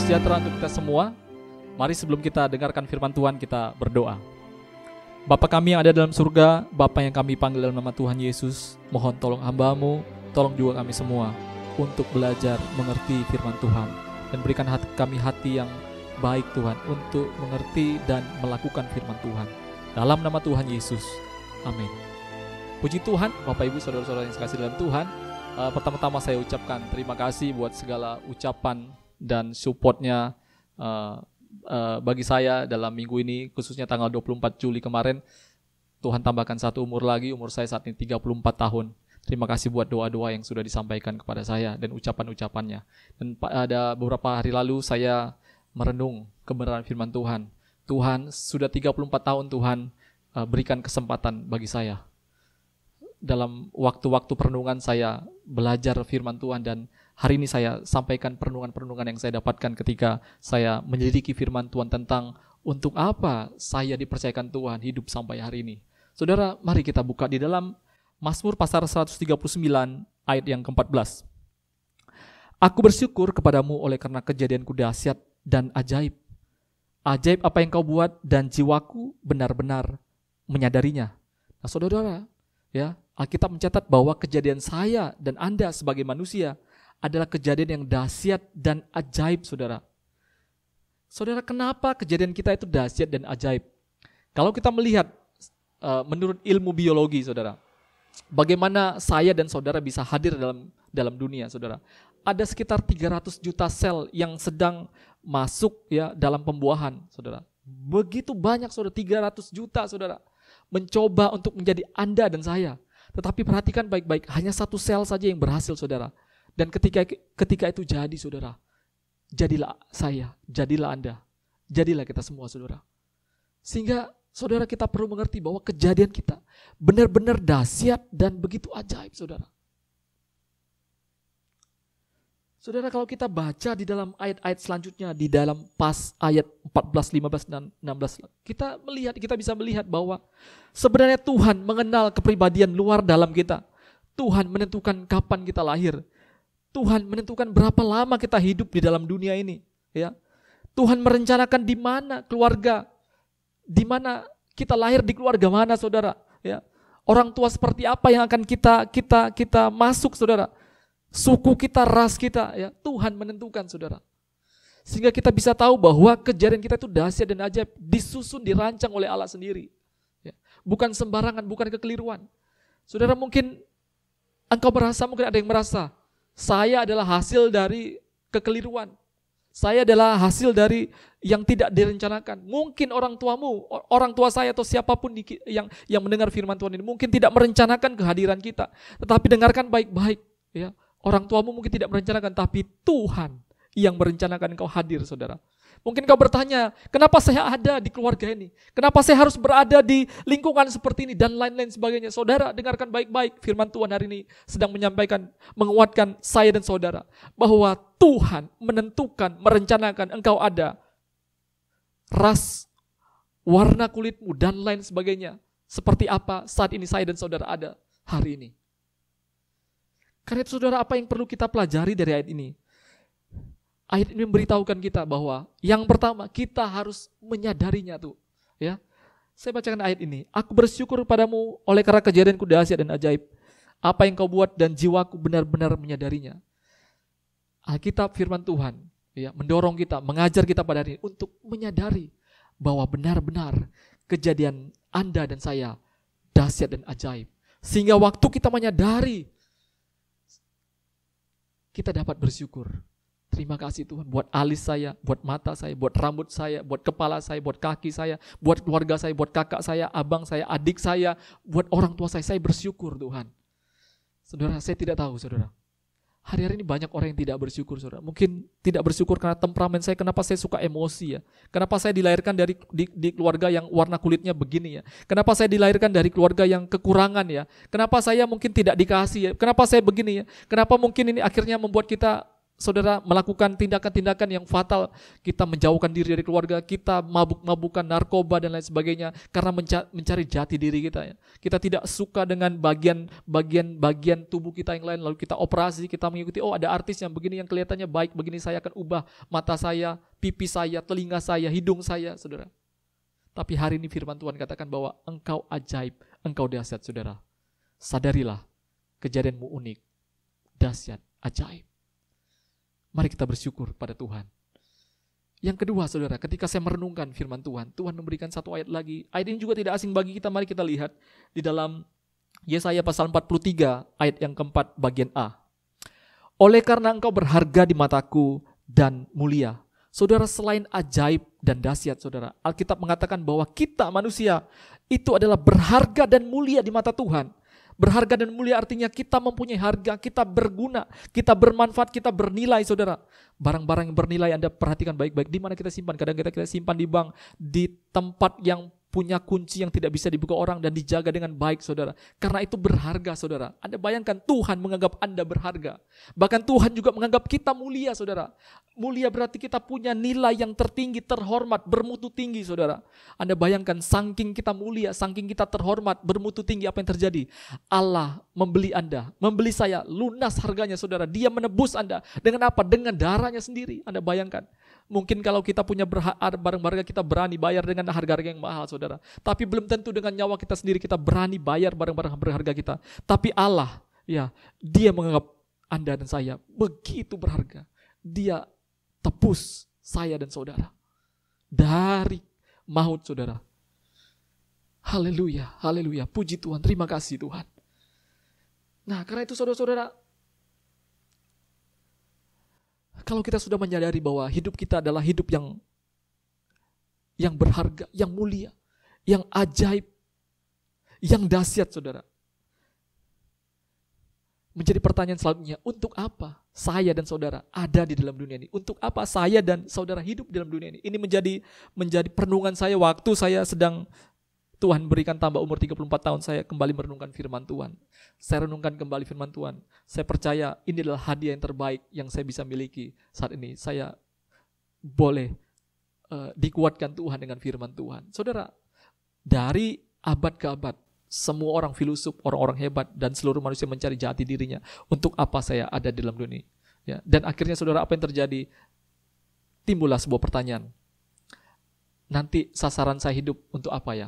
sejahtera untuk kita semua. Mari sebelum kita dengarkan firman Tuhan, kita berdoa. Bapa kami yang ada dalam surga, Bapa yang kami panggil dalam nama Tuhan Yesus, mohon tolong hamba-Mu, tolong juga kami semua untuk belajar mengerti firman Tuhan, dan berikan kami hati yang baik Tuhan untuk mengerti dan melakukan firman Tuhan. Dalam nama Tuhan Yesus, amin. Puji Tuhan, Bapak Ibu Saudara-saudara yang kasih dalam Tuhan. Pertama-tama saya ucapkan terima kasih buat segala ucapan dan supportnya bagi saya dalam minggu ini, khususnya tanggal 24 Juli kemarin. Tuhan tambahkan satu umur lagi, umur saya saat ini 34 tahun. Terima kasih buat doa-doa yang sudah disampaikan kepada saya dan ucapan-ucapannya. Dan pada beberapa hari lalu saya merenung kebenaran firman Tuhan. Tuhan sudah 34 tahun Tuhan berikan kesempatan bagi saya. Dalam waktu-waktu perenungan saya belajar firman Tuhan, dan hari ini saya sampaikan perenungan-perenungan yang saya dapatkan ketika saya menyelidiki firman Tuhan tentang untuk apa saya dipercayakan Tuhan hidup sampai hari ini. Saudara, mari kita buka di dalam Mazmur pasal 139 ayat yang ke-14. Aku bersyukur kepadamu oleh karena kejadianku dahsyat dan ajaib. Ajaib apa yang kau buat dan jiwaku benar-benar menyadarinya. Nah saudara, ya, Alkitab mencatat bahwa kejadian saya dan Anda sebagai manusia adalah kejadian yang dahsyat dan ajaib, saudara. Saudara, kenapa kejadian kita itu dahsyat dan ajaib? Kalau kita melihat menurut ilmu biologi, saudara, bagaimana saya dan saudara bisa hadir dalam dunia, saudara? Ada sekitar 300 juta sel yang sedang masuk ya dalam pembuahan, saudara. Begitu banyak, saudara, 300 juta, saudara, mencoba untuk menjadi Anda dan saya. Tetapi perhatikan baik-baik, hanya satu sel saja yang berhasil, saudara. Dan ketika itu jadi, saudara, jadilah saya, jadilah Anda, jadilah kita semua, saudara. Sehingga saudara, kita perlu mengerti bahwa kejadian kita benar-benar dahsyat dan begitu ajaib, saudara. Saudara, kalau kita baca di dalam ayat-ayat selanjutnya, di dalam pas ayat 14, 15, dan 16, kita bisa melihat bahwa sebenarnya Tuhan mengenal kepribadian luar dalam kita. Tuhan menentukan kapan kita lahir. Tuhan menentukan berapa lama kita hidup di dalam dunia ini. Ya. Tuhan merencanakan di mana keluarga, di mana kita lahir, di keluarga mana, saudara. Ya. Orang tua seperti apa yang akan kita masuk, saudara. Suku kita, ras kita, ya, Tuhan menentukan, saudara. Sehingga kita bisa tahu bahwa kejadian kita itu dahsyat dan ajaib, disusun, dirancang oleh Allah sendiri. Ya. Bukan sembarangan, bukan kekeliruan. Saudara, mungkin mungkin ada yang merasa, saya adalah hasil dari kekeliruan. Saya adalah hasil dari yang tidak direncanakan. Mungkin orang tuamu, orang tua saya atau siapapun yang mendengar firman Tuhan ini mungkin tidak merencanakan kehadiran kita. Tetapi dengarkan baik-baik, ya. Orang tuamu mungkin tidak merencanakan, tapi Tuhan yang merencanakan engkau hadir, saudara. Mungkin kau bertanya, kenapa saya ada di keluarga ini? Kenapa saya harus berada di lingkungan seperti ini? Dan lain-lain sebagainya. Saudara, dengarkan baik-baik firman Tuhan hari ini sedang menyampaikan, menguatkan saya dan saudara, bahwa Tuhan menentukan, merencanakan engkau ada. Ras, warna kulitmu, dan lain sebagainya. Seperti apa saat ini saya dan saudara ada hari ini. Karena itu, saudara, apa yang perlu kita pelajari dari ayat ini? Ayat ini memberitahukan kita bahwa yang pertama kita harus menyadarinya tuh, ya. Saya bacakan ayat ini. Aku bersyukur padamu oleh karena kejadianku dahsyat dan ajaib. Apa yang kau buat dan jiwaku benar-benar menyadarinya. Alkitab firman Tuhan, ya, mendorong kita, mengajar kita pada hari ini untuk menyadari bahwa benar-benar kejadian Anda dan saya dahsyat dan ajaib. Sehingga waktu kita menyadari, kita dapat bersyukur. Terima kasih Tuhan buat alis saya, buat mata saya, buat rambut saya, buat kepala saya, buat kaki saya, buat keluarga saya, buat kakak saya, abang saya, adik saya, buat orang tua saya bersyukur Tuhan. Saudara, saya tidak tahu, saudara. Hari-hari ini banyak orang yang tidak bersyukur, saudara. Mungkin tidak bersyukur karena temperamen saya, kenapa saya suka emosi, ya. Kenapa saya dilahirkan di keluarga yang warna kulitnya begini, ya. Kenapa saya dilahirkan dari keluarga yang kekurangan, ya. Kenapa saya mungkin tidak dikasih, ya. Kenapa saya begini, ya. Kenapa mungkin ini akhirnya membuat kita saudara melakukan tindakan-tindakan yang fatal, kita menjauhkan diri dari keluarga, kita mabuk-mabukan narkoba dan lain sebagainya karena mencari jati diri kita ya. Kita tidak suka dengan bagian tubuh kita yang lain, lalu kita operasi, kita mengikuti, oh ada artis yang begini yang kelihatannya baik, begini saya akan ubah mata saya, pipi saya, telinga saya, hidung saya, saudara. Tapi hari ini firman Tuhan katakan bahwa engkau ajaib, engkau dahsyat, saudara. Sadarilah, kejadianmu unik, dahsyat, ajaib. Mari kita bersyukur pada Tuhan. Yang kedua, saudara, ketika saya merenungkan firman Tuhan, Tuhan memberikan satu ayat lagi. Ayat ini juga tidak asing bagi kita. Mari kita lihat di dalam Yesaya pasal 43 ayat yang keempat bagian A. Oleh karena engkau berharga di mataku dan mulia. Saudara, selain ajaib dan dahsyat, saudara, Alkitab mengatakan bahwa kita manusia itu adalah berharga dan mulia di mata Tuhan. Berharga dan mulia artinya kita mempunyai harga, kita berguna, kita bermanfaat, kita bernilai, saudara. Barang-barang yang bernilai Anda perhatikan baik-baik. Di mana kita simpan? Kadang kita simpan di bank, di tempat yang punya kunci yang tidak bisa dibuka orang dan dijaga dengan baik, saudara. Karena itu berharga, saudara. Anda bayangkan Tuhan menganggap Anda berharga. Bahkan Tuhan juga menganggap kita mulia, saudara. Mulia berarti kita punya nilai yang tertinggi, terhormat, bermutu tinggi, saudara. Anda bayangkan saking kita mulia, saking kita terhormat, bermutu tinggi, apa yang terjadi? Allah membeli Anda, membeli saya, lunas harganya, saudara. Dia menebus Anda. Dengan apa? Dengan darahnya sendiri. Anda bayangkan. Mungkin kalau kita punya barang-barang kita berani bayar dengan harga-harga yang mahal, saudara. Tapi belum tentu dengan nyawa kita sendiri kita berani bayar barang-barang berharga kita. Tapi Allah, ya, Dia menganggap Anda dan saya begitu berharga. Dia tebus saya dan saudara dari maut, saudara. Haleluya, haleluya. Puji Tuhan, terima kasih Tuhan. Nah, karena itu saudara-saudara, kalau kita sudah menyadari bahwa hidup kita adalah hidup yang berharga, yang mulia, yang ajaib, yang dahsyat, saudara. Menjadi pertanyaan selanjutnya, untuk apa saya dan saudara ada di dalam dunia ini? Untuk apa saya dan saudara hidup di dalam dunia ini? Ini menjadi perenungan saya waktu saya sedang Tuhan berikan tambah umur 34 tahun, saya kembali merenungkan firman Tuhan. Saya renungkan kembali firman Tuhan. Saya percaya ini adalah hadiah yang terbaik yang saya bisa miliki saat ini. Saya boleh dikuatkan Tuhan dengan firman Tuhan. Saudara, dari abad ke abad, semua orang filosof, orang-orang hebat, dan seluruh manusia mencari jati dirinya. Untuk apa saya ada di dalam dunia? Ya, dan akhirnya saudara, apa yang terjadi? Timbullah sebuah pertanyaan. Nanti sasaran saya hidup untuk apa ya?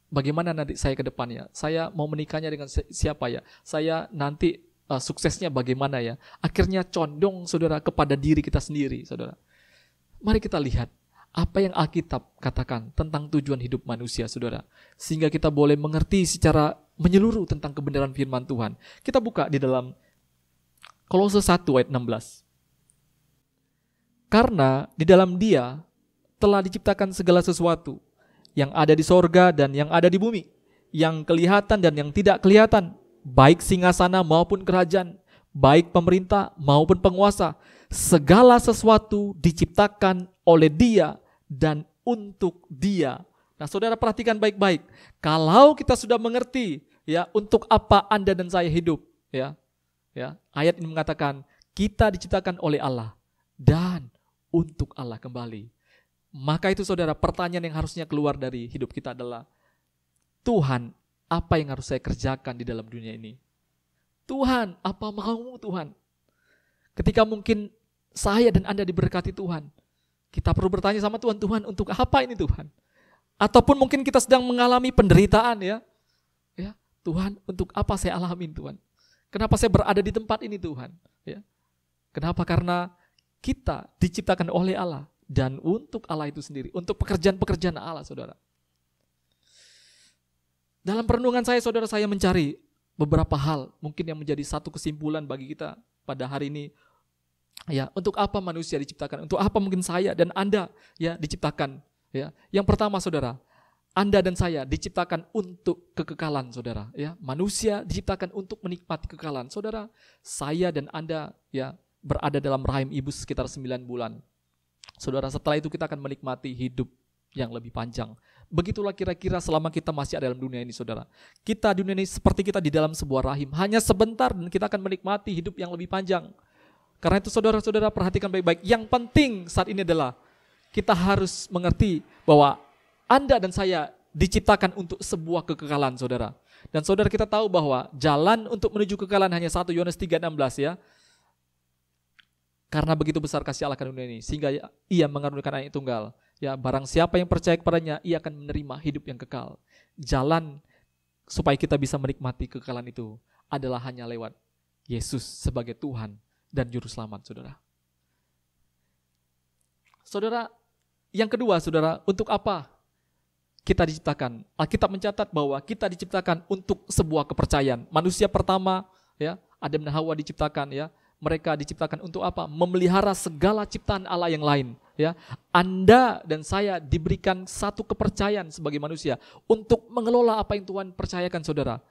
Bagaimana nanti saya ke depannya? Saya mau menikahnya dengan siapa ya? Saya nanti suksesnya bagaimana ya? Akhirnya condong, saudara, kepada diri kita sendiri, saudara. Mari kita lihat apa yang Alkitab katakan tentang tujuan hidup manusia, saudara. Sehingga kita boleh mengerti secara menyeluruh tentang kebenaran firman Tuhan. Kita buka di dalam Kolose 1 ayat 16. Karena di dalam Dia telah diciptakan segala sesuatu, yang ada di sorga dan yang ada di bumi, yang kelihatan dan yang tidak kelihatan, baik singgasana maupun kerajaan, baik pemerintah maupun penguasa. Segala sesuatu diciptakan oleh Dia dan untuk Dia. Nah, saudara perhatikan baik-baik. Kalau kita sudah mengerti ya untuk apa Anda dan saya hidup, ya. Ayat ini mengatakan kita diciptakan oleh Allah dan untuk Allah kembali. Maka itu saudara, pertanyaan yang harusnya keluar dari hidup kita adalah, Tuhan, apa yang harus saya kerjakan di dalam dunia ini? Tuhan, apa mau Tuhan? Ketika mungkin saya dan Anda diberkati Tuhan, kita perlu bertanya sama Tuhan, Tuhan, untuk apa ini Tuhan? Ataupun mungkin kita sedang mengalami penderitaan, ya Tuhan, untuk apa saya alamin Tuhan? Kenapa saya berada di tempat ini Tuhan? Ya. Kenapa? Karena kita diciptakan oleh Allah. Dan untuk Allah itu sendiri, untuk pekerjaan-pekerjaan Allah, saudara. Dalam perenungan saya, saudara, saya mencari beberapa hal mungkin yang menjadi satu kesimpulan bagi kita pada hari ini. Ya, untuk apa manusia diciptakan? Untuk apa mungkin saya dan Anda ya diciptakan? Ya, yang pertama, saudara, Anda dan saya diciptakan untuk kekekalan, saudara. Ya, manusia diciptakan untuk menikmati kekekalan, saudara. Saya dan Anda ya berada dalam rahim ibu sekitar 9 bulan. Saudara, setelah itu kita akan menikmati hidup yang lebih panjang. Begitulah kira-kira selama kita masih ada dalam dunia ini, saudara. Kita di dunia ini seperti kita di dalam sebuah rahim. Hanya sebentar dan kita akan menikmati hidup yang lebih panjang. Karena itu saudara-saudara perhatikan baik-baik. Yang penting saat ini adalah kita harus mengerti bahwa Anda dan saya diciptakan untuk sebuah kekekalan, saudara. Dan saudara, kita tahu bahwa jalan untuk menuju kekekalan hanya 1 Yohanes 3:16 ya. Karena begitu besar kasih Allah akan dunia ini, sehingga ia mengaruniakan Anak Tunggal. Ya, barang siapa yang percaya kepadanya, ia akan menerima hidup yang kekal. Jalan supaya kita bisa menikmati kekekalan itu adalah hanya lewat Yesus sebagai Tuhan dan Juru Selamat, saudara. Saudara, yang kedua, saudara, untuk apa kita diciptakan? Alkitab mencatat bahwa kita diciptakan untuk sebuah kepercayaan. Manusia pertama, ya, Adam dan Hawa diciptakan, ya. Mereka diciptakan untuk apa? Memelihara segala ciptaan Allah yang lain. Ya, Anda dan saya diberikan satu kepercayaan sebagai manusia untuk mengelola apa yang Tuhan percayakan, saudara.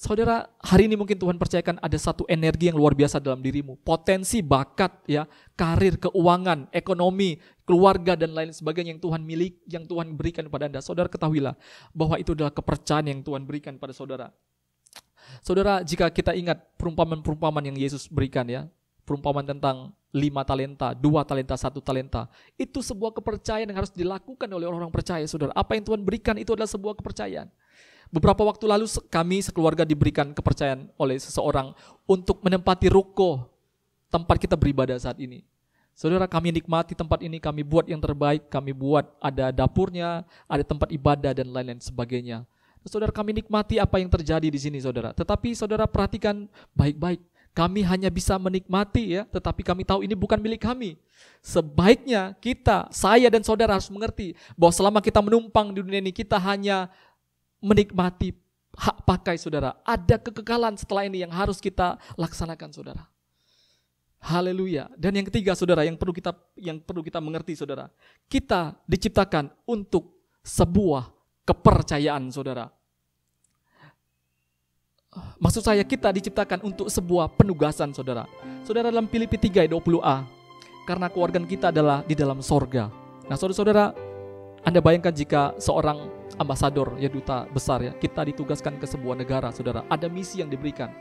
Saudara, hari ini mungkin Tuhan percayakan ada satu energi yang luar biasa dalam dirimu, potensi, bakat, ya, karir, keuangan, ekonomi, keluarga dan lain sebagainya yang Tuhan yang Tuhan berikan kepada Anda. Saudara, ketahuilah bahwa itu adalah kepercayaan yang Tuhan berikan pada saudara. Saudara, jika kita ingat perumpamaan-perumpamaan yang Yesus berikan, ya, perumpamaan tentang 5 talenta, 2 talenta, 1 talenta. Itu sebuah kepercayaan yang harus dilakukan oleh orang-orang percaya, saudara. Apa yang Tuhan berikan itu adalah sebuah kepercayaan. Beberapa waktu lalu kami sekeluarga diberikan kepercayaan oleh seseorang untuk menempati ruko tempat kita beribadah saat ini. Saudara, kami nikmati tempat ini, kami buat yang terbaik, kami buat ada dapurnya, ada tempat ibadah dan lain-lain sebagainya. Saudara, kami nikmati apa yang terjadi di sini, saudara. Tetapi saudara perhatikan baik-baik. Kami hanya bisa menikmati, ya, tetapi kami tahu ini bukan milik kami. Sebaiknya kita, saya dan saudara harus mengerti bahwa selama kita menumpang di dunia ini, kita hanya menikmati hak pakai, saudara. Ada kekekalan setelah ini yang harus kita laksanakan, saudara. Haleluya. Dan yang ketiga, saudara, yang perlu kita mengerti, saudara. Kita diciptakan untuk sebuah kepercayaan, saudara. Maksud saya, kita diciptakan untuk sebuah penugasan, saudara. Saudara, dalam Filipi 3:20a, karena keluarga kita adalah di dalam sorga. Nah, saudara-saudara, Anda bayangkan jika seorang ambasador, ya, duta besar, ya, kita ditugaskan ke sebuah negara, saudara. Ada misi yang diberikan.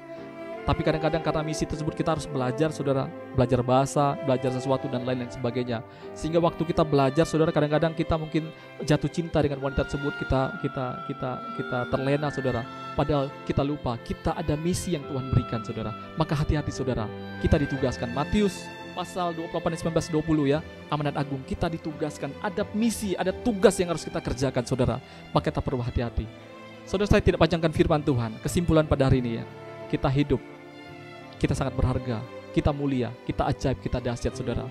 Tapi kadang-kadang karena misi tersebut kita harus belajar, saudara, belajar bahasa, belajar sesuatu dan lain-lain sebagainya. Sehingga waktu kita belajar, saudara, kadang-kadang kita mungkin jatuh cinta dengan wanita tersebut, kita terlena, saudara. Padahal kita lupa, kita ada misi yang Tuhan berikan, saudara. Maka hati-hati, saudara, kita ditugaskan. Matius pasal 28-19-20, ya, amanat agung, kita ditugaskan. Ada misi, ada tugas yang harus kita kerjakan, saudara. Maka kita perlu hati-hati. Saudara, saya tidak panjangkan firman Tuhan. Kesimpulan pada hari ini, ya, kita hidup, kita sangat berharga, kita mulia, kita ajaib, kita dahsyat, saudara.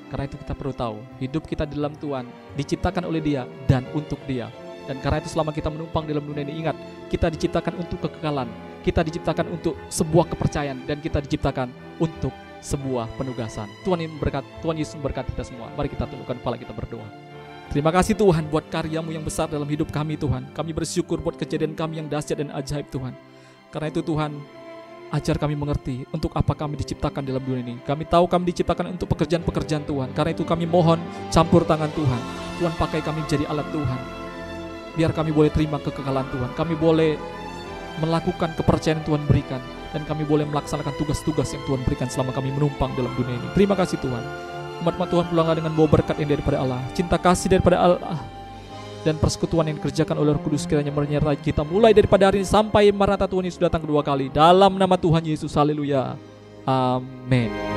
Karena itu kita perlu tahu, hidup kita di dalam Tuhan diciptakan oleh Dia dan untuk Dia. Dan karena itu selama kita menumpang dalam dunia ini, ingat, kita diciptakan untuk kekekalan, kita diciptakan untuk sebuah kepercayaan, dan kita diciptakan untuk sebuah penugasan. Tuhan Yesus memberkati kita semua. Mari kita tundukkan kepala, kita berdoa. Terima kasih Tuhan buat karya-Mu yang besar dalam hidup kami, Tuhan. Kami bersyukur buat kejadian kami yang dahsyat dan ajaib, Tuhan. Karena itu Tuhan, ajar kami mengerti untuk apa kami diciptakan dalam dunia ini. Kami tahu kami diciptakan untuk pekerjaan-pekerjaan Tuhan. Karena itu kami mohon campur tangan Tuhan. Tuhan pakai kami menjadi alat Tuhan. Biar kami boleh terima kekekalan Tuhan. Kami boleh melakukan kepercayaan yang Tuhan berikan. Dan kami boleh melaksanakan tugas-tugas yang Tuhan berikan selama kami menumpang dalam dunia ini. Terima kasih Tuhan. Umat-umat Tuhan pulanglah dengan bawa berkat yang daripada Allah. Cinta kasih daripada Allah. Dan persekutuan yang dikerjakan oleh Roh Kudus kiranya menyertai kita mulai daripada hari ini sampai Maranatha Tuhan Yesus datang kedua kali. Dalam nama Tuhan Yesus, haleluya. Amin.